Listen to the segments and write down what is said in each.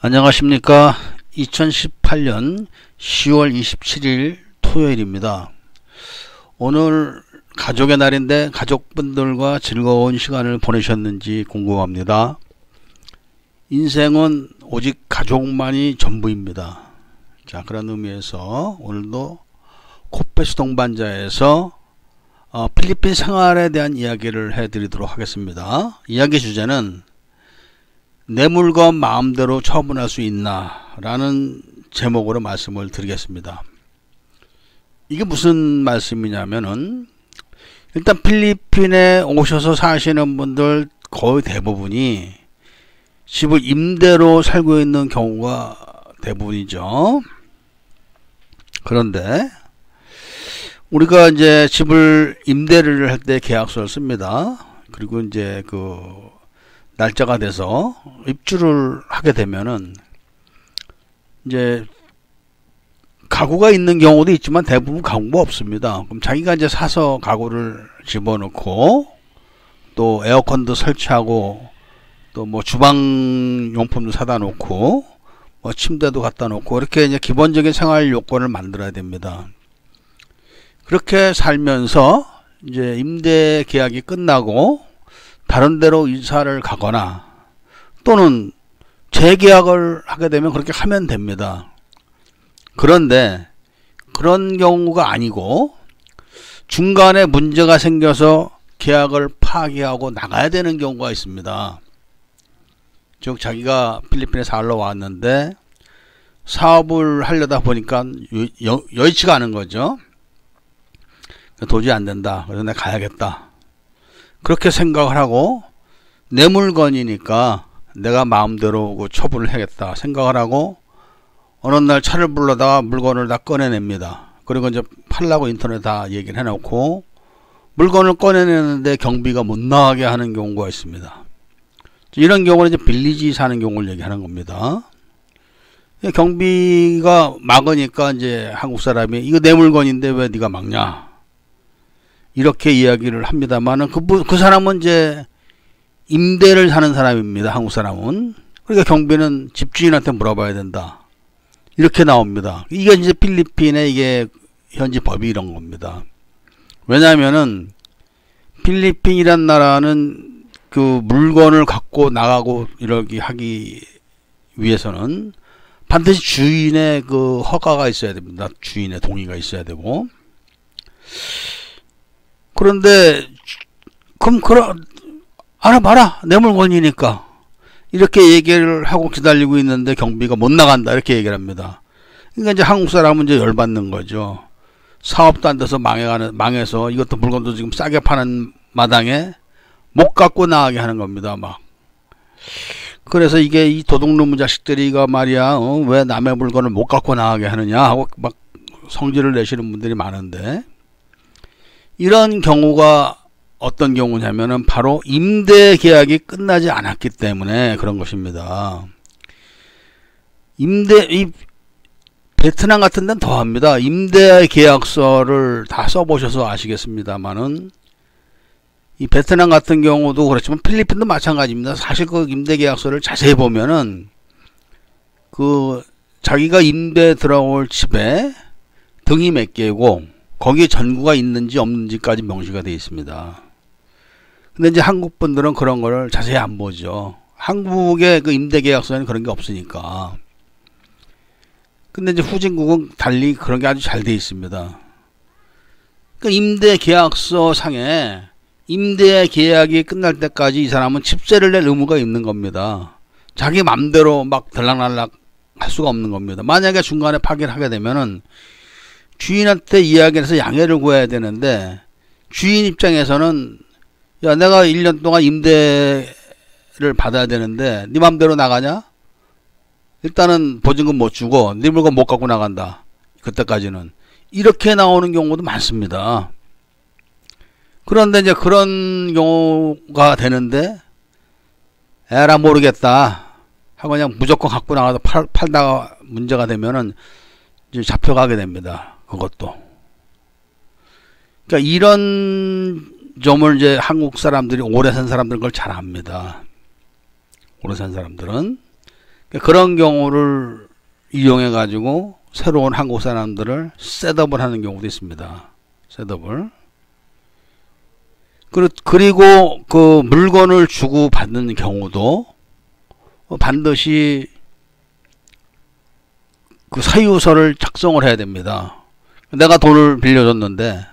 안녕하십니까. 2018년 10월 27일 토요일입니다. 오늘 가족의 날인데 가족분들과 즐거운 시간을 보내셨는지 궁금합니다. 인생은 오직 가족만이 전부입니다. 자, 그런 의미에서 오늘도 코페스 동반자에서 필리핀 생활에 대한 이야기를 해드리도록 하겠습니다. 이야기 주제는 내 물건 마음대로 처분할 수 있나 라는 제목으로 말씀을 드리겠습니다. 이게 무슨 말씀이냐면은 일단 필리핀에 오셔서 사시는 분들 거의 대부분이 집을 임대로 살고 있는 경우가 대부분이죠. 그런데 우리가 이제 집을 임대를 할 때 계약서를 씁니다. 그리고 이제 그 날짜가 돼서 입주를 하게 되면은 이제 가구가 있는 경우도 있지만 대부분 가구가 없습니다. 그럼 자기가 이제 사서 가구를 집어넣고 또 에어컨도 설치하고 또 뭐 주방 용품도 사다 놓고 뭐 침대도 갖다 놓고 이렇게 이제 기본적인 생활 요건을 만들어야 됩니다. 그렇게 살면서 이제 임대 계약이 끝나고 다른 데로 이사를 가거나 또는 재계약을 하게 되면 그렇게 하면 됩니다. 그런데 그런 경우가 아니고 중간에 문제가 생겨서 계약을 파기하고 나가야 되는 경우가 있습니다. 즉 자기가 필리핀에 살러 왔는데 사업을 하려다 보니까 여의치가 않은 거죠. 도저히 안 된다. 그래서 내가 가야겠다. 그렇게 생각을 하고 내 물건이니까 내가 마음대로 처분을 해야겠다 생각을 하고 어느 날 차를 불러다가 물건을 다 꺼내냅니다. 그리고 이제 팔라고 인터넷에 다 얘기를 해놓고 물건을 꺼내내는데 경비가 못 나가게 하는 경우가 있습니다. 이런 경우는 이제 빌리지 사는 경우를 얘기하는 겁니다. 경비가 막으니까 이제 한국 사람이 이거 내 물건인데 왜 네가 막냐 이렇게 이야기를 합니다만은 그 사람은 이제 임대를 사는 사람입니다. 한국 사람은. 그러니까 경비는 집주인한테 물어봐야 된다. 이렇게 나옵니다. 이게 이제 필리핀의 이게 현지 법이 이런 겁니다. 왜냐하면은 필리핀이란 나라는 그 물건을 갖고 나가고 이러기 하기 위해서는 반드시 주인의 그 허가가 있어야 됩니다. 주인의 동의가 있어야 되고. 그런데 그럼 알아봐라 내 물건이니까 이렇게 얘기를 하고 기다리고 있는데 경비가 못 나간다 이렇게 얘기를 합니다. 그러니까 이제 한국 사람은 이제 열받는 거죠. 사업도 안 돼서 망해서 이것도 물건도 지금 싸게 파는 마당에 못 갖고 나가게 하는 겁니다. 막 그래서 이게 이 도둑놈의 자식들이가 말이야 왜 남의 물건을 못 갖고 나가게 하느냐 하고 막 성질을 내시는 분들이 많은데 이런 경우가 어떤 경우냐면은 바로 임대 계약이 끝나지 않았기 때문에 그런 것입니다. 이 베트남 같은 데는 더합니다. 임대 계약서를 다 써보셔서 아시겠습니다만은 이 베트남 같은 경우도 그렇지만 필리핀도 마찬가지입니다. 사실 그 임대 계약서를 자세히 보면은 그 자기가 임대 들어올 집에 등이 몇 개고 거기에 전구가 있는지 없는지까지 명시가 되어 있습니다. 근데 이제 한국 분들은 그런 거를 자세히 안 보죠. 한국의 그 임대 계약서에는 그런 게 없으니까. 근데 이제 후진국은 달리 그런 게 아주 잘 되어 있습니다. 그 임대 계약서 상에 임대 계약이 끝날 때까지 이 사람은 집세를 낼 의무가 있는 겁니다. 자기 맘대로 막 들락날락 할 수가 없는 겁니다. 만약에 중간에 파기를 하게 되면은 주인한테 이야기를 해서 양해를 구해야 되는데 주인 입장에서는 야 내가 1년 동안 임대를 받아야 되는데 네 맘대로 나가냐? 일단은 보증금 못 주고 네 물건 못 갖고 나간다. 그때까지는. 이렇게 나오는 경우도 많습니다. 그런데 이제 그런 경우가 되는데 에라 모르겠다 하고 그냥 무조건 갖고 나가서 팔다가 문제가 되면은 이제 잡혀가게 됩니다. 그것도. 그러니까 이런 점을 이제 한국 사람들이 오래 산 사람들은 그걸 잘 압니다. 오래 산 사람들은. 그런 경우를 이용해 가지고 새로운 한국 사람들을 셋업을 하는 경우도 있습니다. 셋업을. 그리고 그 물건을 주고 받는 경우도 반드시 그 사유서를 작성을 해야 됩니다. 내가 돈을 빌려줬는데,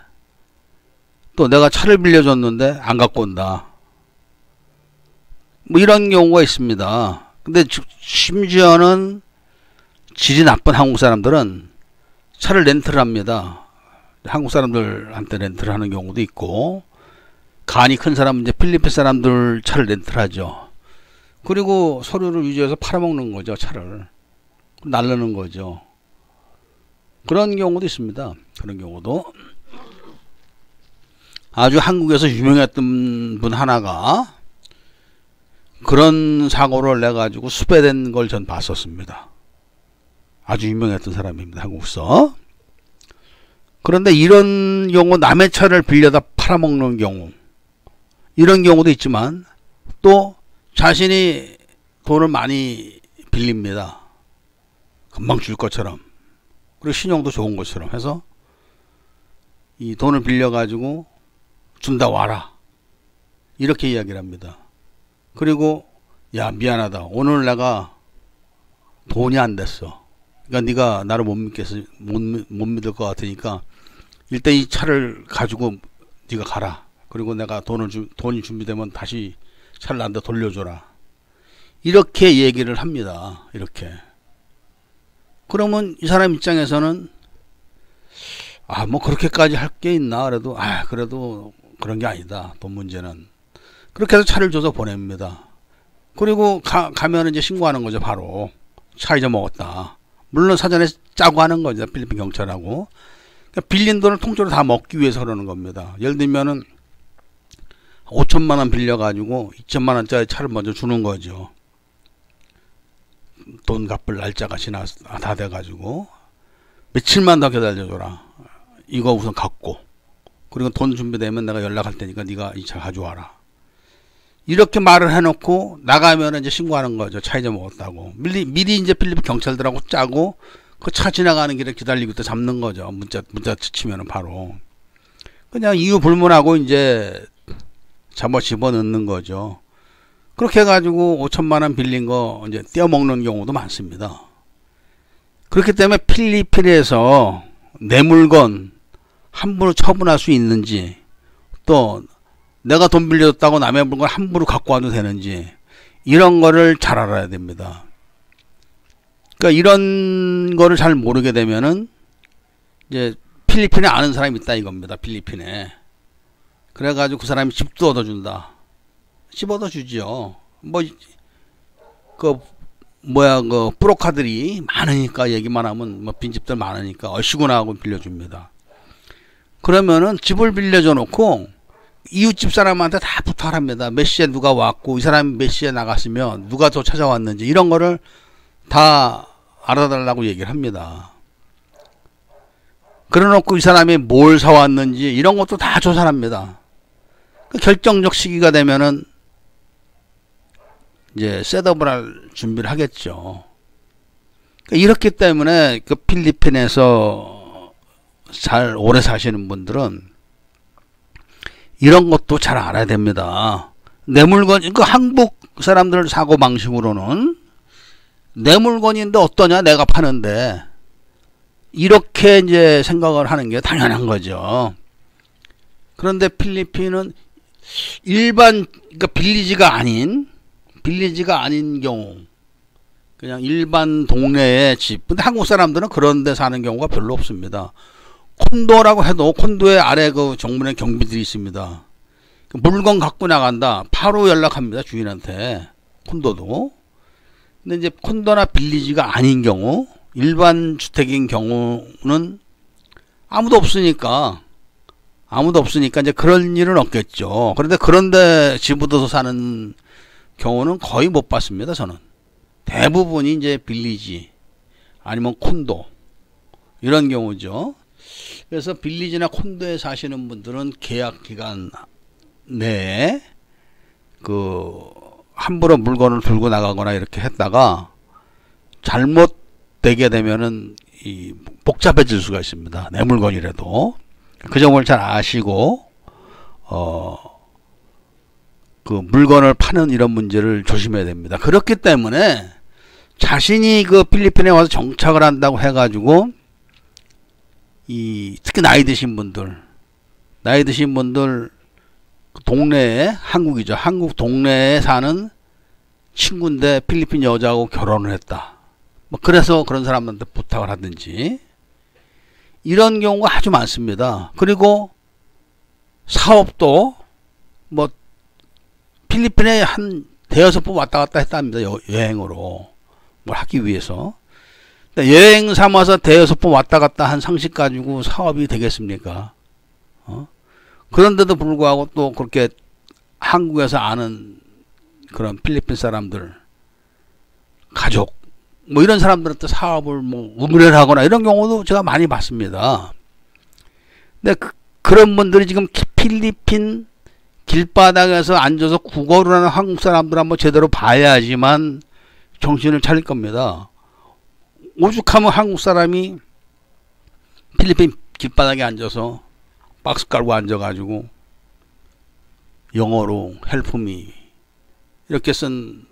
또 내가 차를 빌려줬는데 안 갖고 온다. 뭐 이런 경우가 있습니다. 근데 심지어는 질이 나쁜 한국 사람들은 차를 렌트를 합니다. 한국 사람들한테 렌트를 하는 경우도 있고, 간이 큰 사람은 이제 필리핀 사람들 차를 렌트를 하죠. 그리고 서류를 유지해서 팔아먹는 거죠. 차를 날르는 거죠. 그런 경우도 있습니다. 그런 경우도. 아주 한국에서 유명했던 분 하나가 그런 사고를 내가지고 수배된 걸 전 봤었습니다. 아주 유명했던 사람입니다. 한국서. 그런데 이런 경우, 남의 차를 빌려다 팔아먹는 경우, 이런 경우도 있지만 또 자신이 돈을 많이 빌립니다. 금방 줄 것처럼. 그리고 신용도 좋은 것처럼 해서 이 돈을 빌려가지고 준다 와라. 이렇게 이야기를 합니다. 그리고 야 미안하다. 오늘 내가 돈이 안 됐어. 그러니까 네가 나를 못 믿을 것 같으니까 일단 이 차를 가지고 네가 가라. 그리고 내가 돈이 준비되면 다시 차를 나한테 돌려줘라. 이렇게 얘기를 합니다. 이렇게. 그러면 이 사람 입장에서는 뭐 그렇게까지 할 게 있나? 그래도 그런 게 아니다. 돈 문제는. 그렇게 해서 차를 줘서 보냅니다. 그리고 가면 이제 신고하는 거죠. 바로 차 잊어먹었다. 물론 사전에 짜고 하는 거죠. 필리핀 경찰하고. 그러니까 빌린 돈을 통째로 다 먹기 위해서 그러는 겁니다. 예를 들면은 5천만 원 빌려가지고 2천만 원짜리 차를 먼저 주는 거죠. 돈 갚을 날짜가 다 돼가지고 며칠만 더 기다려줘라. 이거 우선 갖고, 그리고 돈 준비되면 내가 연락할 테니까 네가 이 차 가져와라. 이렇게 말을 해놓고 나가면 이제 신고하는 거죠. 차 잊어먹었다고. 미리 이제 필리핀 경찰들하고 짜고 그 차 지나가는 길에 기다리고 또 잡는 거죠. 문자 치면은 바로 그냥 이유 불문하고 이제 집어넣는 거죠. 그렇게 해가지고 5천만 원 빌린 거 이제 떼어먹는 경우도 많습니다. 그렇기 때문에 필리핀에서 내 물건 함부로 처분할 수 있는지, 또 내가 돈 빌려줬다고 남의 물건 함부로 갖고 와도 되는지, 이런 거를 잘 알아야 됩니다. 그러니까 이런 거를 잘 모르게 되면은 이제 필리핀에 아는 사람이 있다 이겁니다. 필리핀에. 그래가지고 그 사람이 집도 얻어준다. 집 얻어주지요. 그 브로커들이 많으니까, 얘기만 하면 빈집들 많으니까 어시구나 하고 빌려줍니다. 그러면은 집을 빌려줘 놓고 이웃집 사람한테 다 부탁을 합니다. 몇 시에 누가 왔고, 이 사람이 몇 시에 나갔으면 누가 더 찾아왔는지, 이런 거를 다 알아달라고 얘기를 합니다. 그래 놓고 이 사람이 뭘 사왔는지 이런 것도 다 조사합니다. 그 결정적 시기가 되면은 이제 셋업을 할 준비를 하겠죠. 이렇기 때문에 그 필리핀에서 오래 사시는 분들은 이런 것도 잘 알아야 됩니다. 내 물건, 그 한국 사람들 사고 방식으로는 내 물건인데 어떠냐, 내가 파는데, 이렇게 이제 생각을 하는 게 당연한 거죠. 그런데 필리핀은 그러니까 빌리지가 아닌 경우, 그냥 일반 동네의 집. 근데 한국 사람들은 그런 데 사는 경우가 별로 없습니다. 콘도라고 해도 콘도의 아래 그 정문에 경비들이 있습니다. 물건 갖고 나간다. 바로 연락합니다. 주인한테. 콘도도. 근데 이제 콘도나 빌리지가 아닌 경우, 일반 주택인 경우는 아무도 없으니까 이제 그런 일은 없겠죠. 그런데 그런데 집 얻어서 사는 경우는 거의 못 봤습니다. 저는 대부분이 이제 빌리지 아니면 콘도, 이런 경우죠. 그래서 빌리지나 콘도에 사시는 분들은 계약 기간 내에 함부로 물건을 들고 나가거나 이렇게 했다가 잘못되게 되면은 이 복잡해질 수가 있습니다. 내 물건이라도. 그 점을 잘 아시고 그 물건을 파는 이런 문제를 조심해야 됩니다. 그렇기 때문에 자신이 그 필리핀에 와서 정착을 한다고 해가지고 특히 나이 드신 분들 동네에 한국이죠. 한국 동네에 사는 친구인데 필리핀 여자하고 결혼을 했다. 뭐 그래서 그런 사람한테 부탁을 하든지 이런 경우가 아주 많습니다. 그리고 사업도 뭐 필리핀에 한 대여섯 번 왔다 갔다 했답니다. 여행으로 뭘 하기 위해서. 여행 삼아서 대여섯 번 왔다 갔다 한 상식 가지고 사업이 되겠습니까? 그런데도 불구하고 또 그렇게 한국에서 아는 그런 필리핀 사람들, 가족, 뭐 이런 사람들한테 사업을 뭐 의뢰하거나 이런 경우도 제가 많이 봤습니다. 근데 그런 분들이 지금 필리핀 길바닥에서 앉아서 국어를 하는 한국 사람들 한번 제대로 봐야지만 정신을 차릴 겁니다. 오죽하면 한국 사람이 필리핀 길바닥에 앉아서 박스 깔고 앉아가지고 영어로 헬프미 이렇게 쓴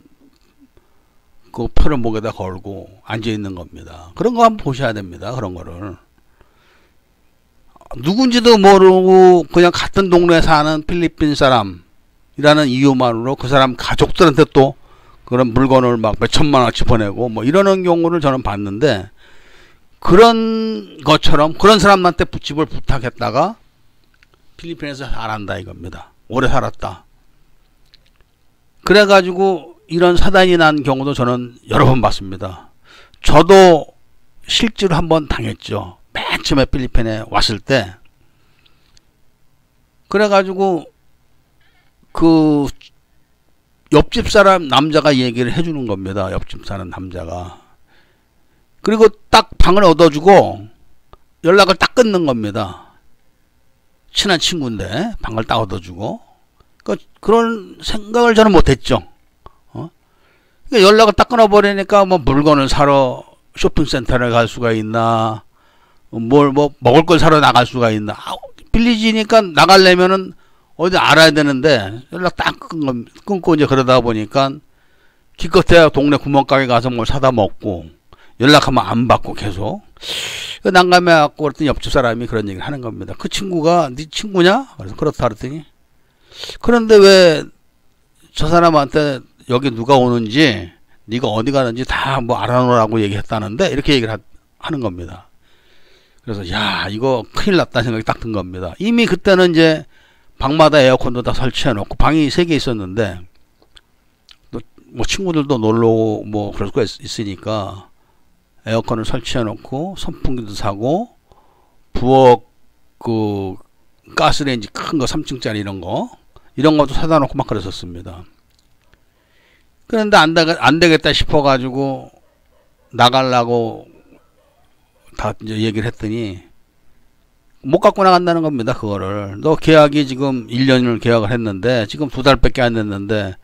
그 표를 목에다 걸고 앉아있는 겁니다. 그런 거 한번 보셔야 됩니다. 그런 거를. 누군지도 모르고 그냥 같은 동네에 사는 필리핀 사람이라는 이유만으로 그 사람 가족들한테 또 그런 물건을 막 몇천만 원치 보내고 뭐 이러는 경우를 저는 봤는데, 그런 것처럼 그런 사람한테 집을 부탁했다가 필리핀에서 잘한다 이겁니다. 오래 살았다. 그래가지고 이런 사단이 난 경우도 저는 여러 번 봤습니다. 저도 실제로 한번 당했죠. 맨 처음에 필리핀에 왔을 때. 그래가지고 그 옆집 사람 남자가 얘기를 해주는 겁니다. 옆집 사는 남자가. 그리고 딱 방을 얻어주고 연락을 딱 끊는 겁니다. 친한 친구인데 방을 딱 얻어주고. 그런 생각을 저는 못했죠. 그러니까 연락을 딱 끊어버리니까 뭐 물건을 사러 쇼핑센터를 갈 수가 있나, 뭐 먹을 걸 사러 나갈 수가 있나. 빌리지니까 나가려면은 어디 알아야 되는데 연락 딱 끊고 이제 그러다 보니까 기껏해야 동네 구멍가게 가서 뭘 사다 먹고 연락하면 안 받고 계속 난감해 갖고 그랬더니 옆집 사람이 그런 얘기를 하는 겁니다. 그 친구가 네 친구냐? 그래서 그렇다 그랬더니, 그런데 왜 저 사람한테 여기 누가 오는지 네가 어디 가는지 다 뭐 알아놓으라고 얘기했다는데, 이렇게 얘기를 하는 겁니다. 그래서 야, 이거 큰일 났다 생각이 딱 든 겁니다. 이미 그때는 이제 방마다 에어컨도 다 설치해 놓고, 방이 3개 있었는데 또 뭐 친구들도 놀러 오고 뭐 그럴 수가 있으니까 에어컨을 설치해 놓고 선풍기도 사고 부엌 그 가스레인지 큰 거 3층짜리 이런 것도 사다 놓고 막 그랬었습니다. 그런데 안 되겠다 싶어 가지고 나가려고 다 이제 얘기를 했더니 못 갖고 나간다는 겁니다. 그거를. 너 계약이 지금 1년을 계약을 했는데 지금 2달밖에 안 됐는데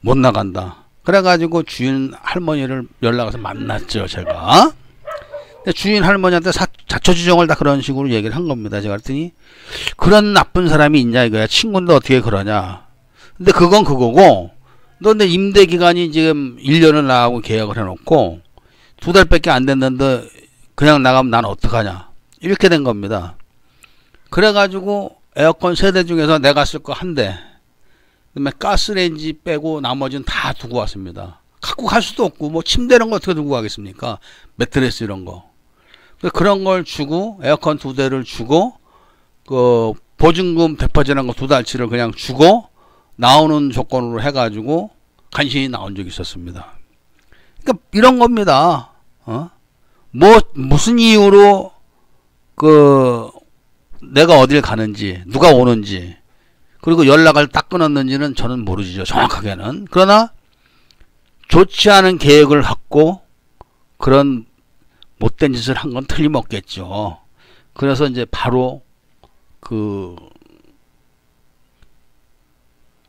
못 나간다. 그래가지고 주인 할머니를 연락해서 만났죠, 제가. 근데 주인 할머니한테 자초지종을 다 그런 식으로 얘기를 한 겁니다. 제가 그랬더니 그런 나쁜 사람이 있냐 이거야. 친구인데 어떻게 그러냐. 근데 그건 그거고, 너 근데 임대 기간이 지금 1년을 나가고 계약을 해놓고 2달밖에 안 됐는데 그냥 나가면 난 어떡하냐. 이렇게 된 겁니다. 그래가지고 에어컨 3대 중에서 내가 쓸 거 1대, 그다음에 가스레인지 빼고 나머지는 다 두고 왔습니다. 갖고 갈 수도 없고 뭐 침대 이런 거 어떻게 두고 가겠습니까? 매트레스 이런 거. 그런 걸 주고 에어컨 2대를 주고 그 보증금 100%는 거 2달치를 그냥 주고 나오는 조건으로 해가지고 간신히 나온 적이 있었습니다. 그러니까 이런 겁니다. 무슨 이유로 내가 어딜 가는지, 누가 오는지, 그리고 연락을 딱 끊었는지는 저는 모르죠, 정확하게는. 그러나 좋지 않은 계획을 갖고 그런 못된 짓을 한 건 틀림없겠죠. 그래서 이제 바로 그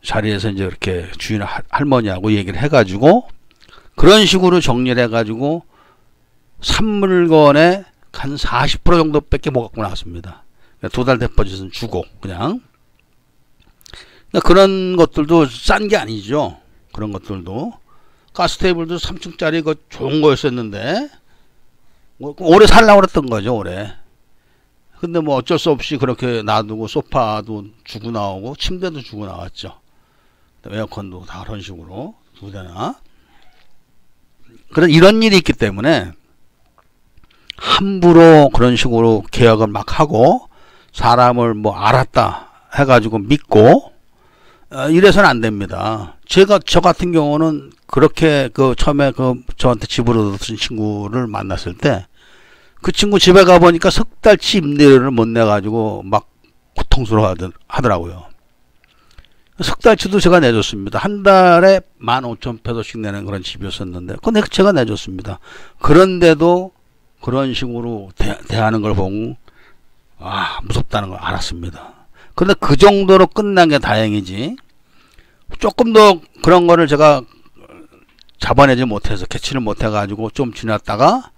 자리에서 이제 이렇게 주인 할머니하고 얘기를 해가지고 그런 식으로 정리를 해가지고 산물건의 한 40% 정도밖에 못 갖고 나왔습니다. 두 달 데포짓은 주고 그냥. 그러니까 그런 것들도 싼 게 아니죠. 그런 것들도. 가스 테이블도 3층짜리 그 좋은 거였었는데 오래 살라고 그랬던 거죠. 오래. 근데 뭐 어쩔 수 없이 그렇게 놔두고 소파도 주고 나오고 침대도 주고 나왔죠. 에어컨도 다 그런 식으로 두 대나. 그런 이런 일이 있기 때문에 함부로 그런 식으로 계약을 막 하고 사람을 뭐 알았다 해가지고 믿고 이래서는 안 됩니다. 저 같은 경우는 그렇게 처음에 저한테 집으로 들어온 친구를 만났을 때 그 친구 집에 가보니까 석 달치 임대료를 못 내가지고 막 고통스러워 하더라고요. 석 달치도 제가 내줬습니다. 한 달에 15,000페소씩 내는 그런 집이었었는데 그건 제가 내줬습니다. 그런데도 그런 식으로 대하는 걸 보고 무섭다는 걸 알았습니다. 그런데 그 정도로 끝난 게 다행이지 조금 더 그런 거를 제가 잡아내지 못해서 캐치를 못해가지고 좀 지났다가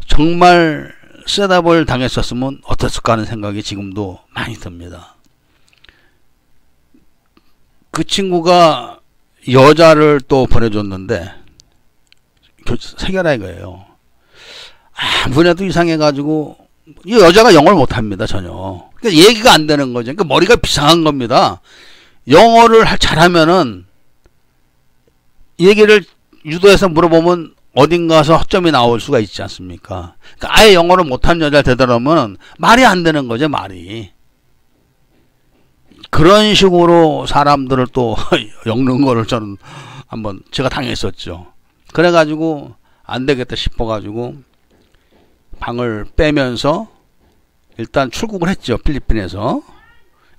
정말 셋업을 당했었으면 어땠을까 하는 생각이 지금도 많이 듭니다. 그 친구가 여자를 또 보내줬는데 해결하 이거예요. 아무래도 이상해가지고 이 여자가 영어를 못합니다. 전혀. 그러니까 얘기가 안 되는 거죠. 그러니까 머리가 비상한 겁니다. 영어를 잘하면은 얘기를 유도해서 물어보면 어딘가서 허점이 나올 수가 있지 않습니까? 그러니까 아예 영어를 못한 여자를 되더라면 말이 안 되는 거죠. 말이. 그런 식으로 사람들을 또 엮는 거를 저는 한번 제가 당했었죠. 그래가지고 안 되겠다 싶어가지고 방을 빼면서 일단 출국을 했죠. 필리핀에서.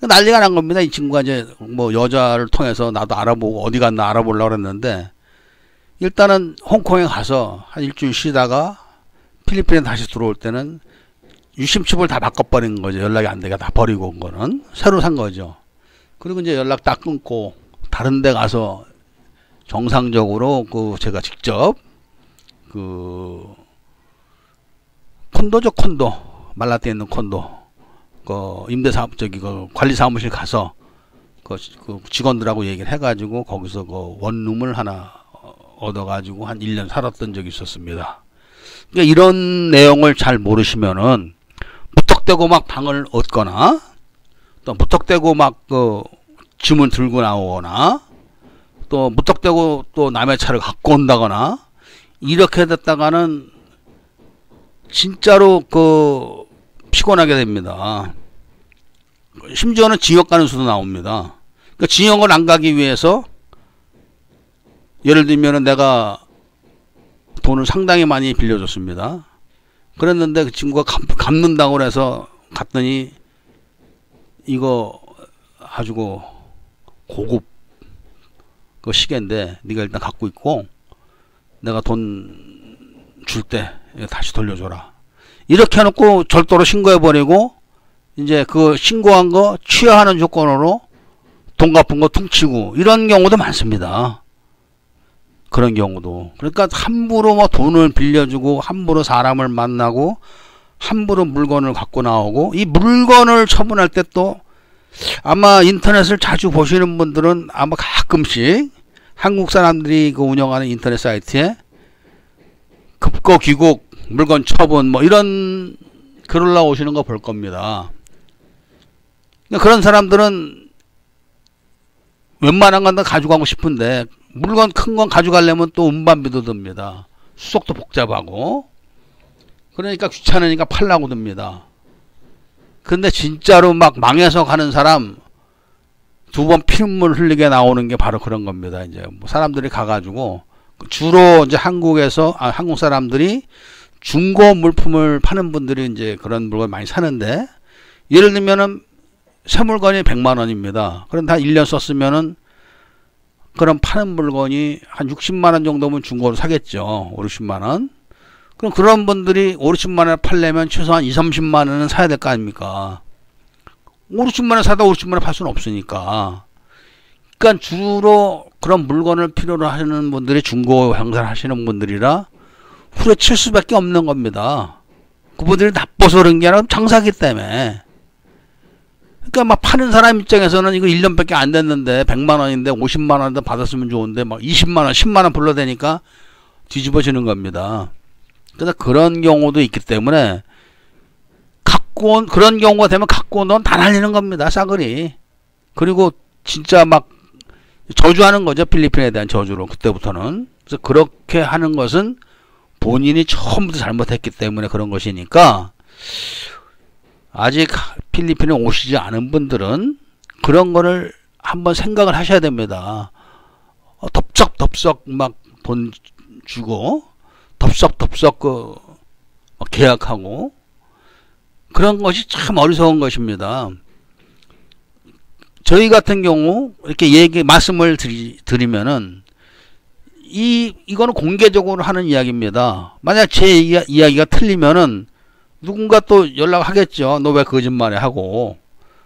난리가 난 겁니다. 이 친구가 이제 뭐 여자를 통해서 나도 알아보고 어디 갔나 알아보려고 그랬는데 일단은 홍콩에 가서 한 일주일 쉬다가 필리핀에 다시 들어올 때는 유심칩을 다 바꿔버린 거죠. 연락이 안 되게 다 버리고 온 거는. 새로 산 거죠. 그리고 이제 연락 딱 끊고 다른 데 가서 정상적으로 제가 직접 콘도죠. 콘도. 말라떼에 있는 콘도. 관리 사무실 가서 그 직원들하고 얘기를 해가지고 거기서 원룸을 하나 얻어가지고 한 1년 살았던 적이 있었습니다. 그러니까 이런 내용을 잘 모르시면은 무턱대고 막 방을 얻거나 또 무턱대고 막 짐을 들고 나오거나 또 무턱대고 또 남의 차를 갖고 온다거나 이렇게 됐다가는 진짜로 피곤하게 됩니다. 심지어는 징역 가는 수도 나옵니다. 그러니까 징역을 안 가기 위해서 예를 들면은 내가 돈을 상당히 많이 빌려줬습니다. 그랬는데 그 친구가 갚는다고 해서 갔더니 이거 아주 고급 시계인데 네가 일단 갖고 있고 내가 돈 줄 때 다시 돌려줘라. 이렇게 해놓고 절도로 신고해버리고 이제 신고한 거 취하하는 조건으로 돈 갚은 거 퉁치고 이런 경우도 많습니다. 그런 경우도. 그러니까 함부로 돈을 빌려주고 함부로 사람을 만나고 함부로 물건을 갖고 나오고 이 물건을 처분할 때 또 아마 인터넷을 자주 보시는 분들은 아마 가끔씩 한국 사람들이 운영하는 인터넷 사이트에 급거 귀국 물건 처분 이런 글 올라오시는 거 볼 겁니다. 그러니까 그런 사람들은 웬만한 건 다 가져가고 싶은데 물건 큰 건 가져가려면 또 운반비도 듭니다. 수속도 복잡하고 그러니까 귀찮으니까 팔라고 듭니다. 근데 진짜로 막 망해서 가는 사람 두 번 피눈물 흘리게 나오는 게 바로 그런 겁니다. 이제 사람들이 가가지고 주로 이제 한국 사람들이 중고 물품을 파는 분들이 이제 그런 물건 많이 사는데 예를 들면은 새 물건이 100만 원입니다. 그런데 한 1년 썼으면은 그럼 파는 물건이 한 60만 원 정도면 중고로 사겠죠. 5, 60만 원. 그럼 그런 분들이 5, 60만 원에 팔려면 최소한 2, 30만 원은 사야 될 거 아닙니까? 5, 60만 원 사다 5, 60만 원 팔 수는 없으니까. 그러니까 주로 그런 물건을 필요로 하시는 분들이 중고 행사를 하시는 분들이라 후려칠 수밖에 없는 겁니다. 그분들이 나빠서 그런 게 아니라 장사기 때문에. 그러니까 막 파는 사람 입장에서는 이거 1년밖에 안 됐는데 100만 원인데 50만 원도 받았으면 좋은데 막 20만 원, 10만 원 불러대니까 뒤집어지는 겁니다. 그래서 그런 경우도 있기 때문에 그런 경우가 되면 갖고 온 돈 다 날리는 겁니다. 싸그리. 그리고 진짜 막 저주하는 거죠. 필리핀에 대한 저주로 그때부터는. 그래서 그렇게 하는 것은 본인이 처음부터 잘못했기 때문에 그런 것이니까 아직 필리핀에 오시지 않은 분들은 그런 거를 한번 생각을 하셔야 됩니다. 덥석덥석 막 돈 주고 덥석덥석 막 계약하고 그런 것이 참 어리석은 것입니다. 저희 같은 경우 이렇게 말씀을 드리면은 이거는 공개적으로 하는 이야기입니다. 만약 제 이야기가 틀리면은 누군가 또 연락하겠죠. 너 왜 거짓말해 하고.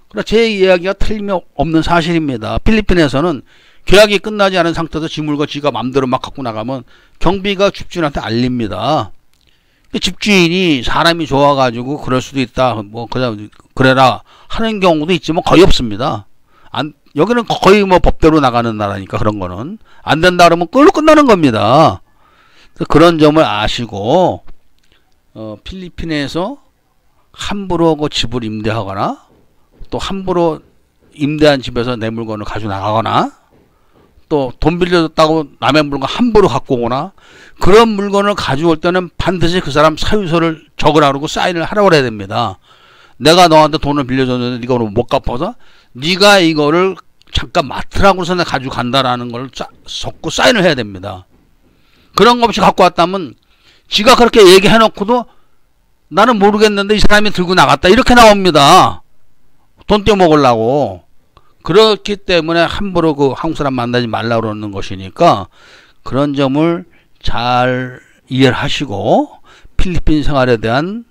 그러나 제 이야기가 틀리면 없는 사실입니다. 필리핀에서는 계약이 끝나지 않은 상태에서 지 물건 지가 맘대로 막 갖고 나가면 경비가 집주인한테 알립니다. 집주인이 사람이 좋아가지고 그럴 수도 있다. 뭐 그냥 그래라 하는 경우도 있지만 거의 없습니다. 여기는 거의 뭐 법대로 나가는 나라니까 그런 거는 안 된다 그러면 그걸로 끝나는 겁니다. 그런 점을 아시고 필리핀에서 함부로 그 집을 임대하거나 또 함부로 임대한 집에서 내 물건을 가지고 나가거나 또 돈 빌려줬다고 남의 물건 함부로 갖고 오거나 그런 물건을 가져올 때는 반드시 그 사람 사유서를 적으라 그러고 사인을 하라고 그래야 됩니다. 내가 너한테 돈을 빌려줬는데 네가 오늘 못 갚아서 네가 이거를 잠깐 맡으라고 해서 내가 가지고 간다라는 걸 적고 사인을 해야 됩니다. 그런 거 없이 갖고 왔다면 지가 그렇게 얘기해놓고도 나는 모르겠는데 이 사람이 들고 나갔다 이렇게 나옵니다. 돈 떼먹으려고. 그렇기 때문에 함부로 그 한국 사람 만나지 말라고 그러는 것이니까 그런 점을 잘 이해를 하시고 필리핀 생활에 대한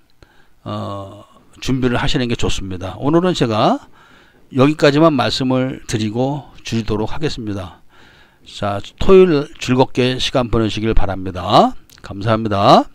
준비를 하시는 게 좋습니다. 오늘은 제가 여기까지만 말씀을 드리고 줄이도록 하겠습니다. 자, 토요일 즐겁게 시간 보내시길 바랍니다. 감사합니다.